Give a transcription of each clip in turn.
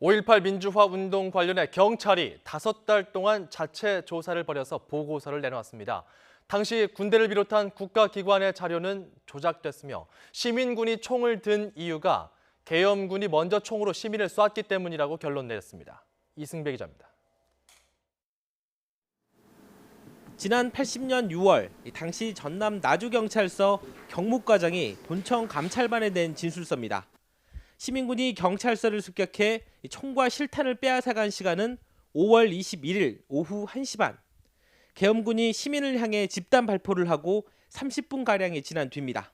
5.18 민주화 운동 관련해 경찰이 5달 동안 자체 조사를 벌여서 보고서를 내놓았습니다. 당시 군대를 비롯한 국가기관의 자료는 조작됐으며 시민군이 총을 든 이유가 계엄군이 먼저 총으로 시민을 쐈기 때문이라고 결론 내렸습니다. 이승배 기자입니다. 지난 80년 6월 당시 전남 나주경찰서 경무과장이 본청 감찰반에 낸 진술서입니다. 시민군이 경찰서를 습격해 총과 실탄을 빼앗아간 시간은 5월 21일 오후 1시 반. 계엄군이 시민을 향해 집단 발포를 하고 30분가량이 지난 뒤입니다.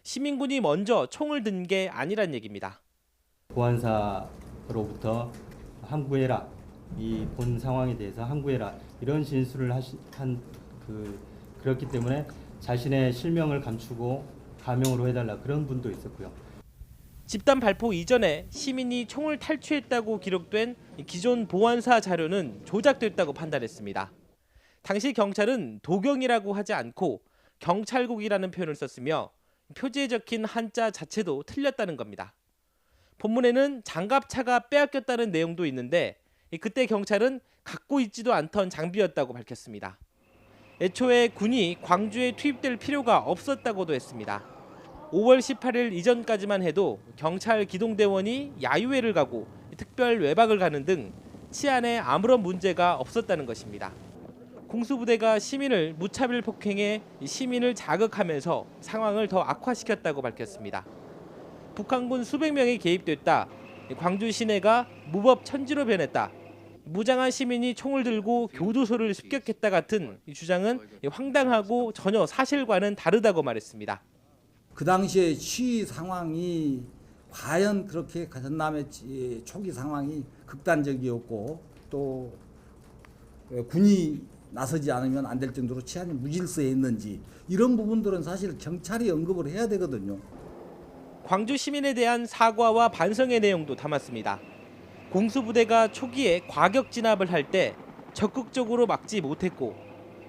시민군이 먼저 총을 든 게 아니란 얘기입니다. 보안사로부터 함구해라. 이 본 상황에 대해서 함구해라. 이런 진술을 그렇기 때문에 자신의 실명을 감추고 가명으로 해달라. 그런 분도 있었고요. 집단 발포 이전에 시민이 총을 탈취했다고 기록된 기존 보안사 자료는 조작됐다고 판단했습니다. 당시 경찰은 도경이라고 하지 않고 경찰국이라는 표현을 썼으며 표지에 적힌 한자 자체도 틀렸다는 겁니다. 본문에는 장갑차가 빼앗겼다는 내용도 있는데 그때 경찰은 갖고 있지도 않던 장비였다고 밝혔습니다. 애초에 군이 광주에 투입될 필요가 없었다고도 했습니다. 5월 18일 이전까지만 해도 경찰 기동대원이 야유회를 가고 특별 외박을 가는 등 치안에 아무런 문제가 없었다는 것입니다. 공수부대가 시민을 무차별 폭행해 시민을 자극하면서 상황을 더 악화시켰다고 밝혔습니다. 북한군 수백 명이 개입됐다. 광주 시내가 무법 천지로 변했다. 무장한 시민이 총을 들고 교도소를 습격했다 같은 주장은 황당하고 전혀 사실과는 다르다고 말했습니다. 그 당시에 시위 상황이 과연 그렇게 전남의 초기 상황이 극단적이었고 또 군이 나서지 않으면 안 될 정도로 치안이 무질서했는지 이런 부분들은 사실 경찰이 언급을 해야 되거든요. 광주 시민에 대한 사과와 반성의 내용도 담았습니다. 공수부대가 초기에 과격 진압을 할 때 적극적으로 막지 못했고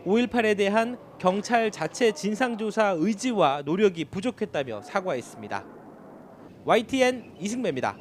5.18에 대한 경찰 자체 진상조사 의지와 노력이 부족했다며 사과했습니다. YTN 이승배입니다.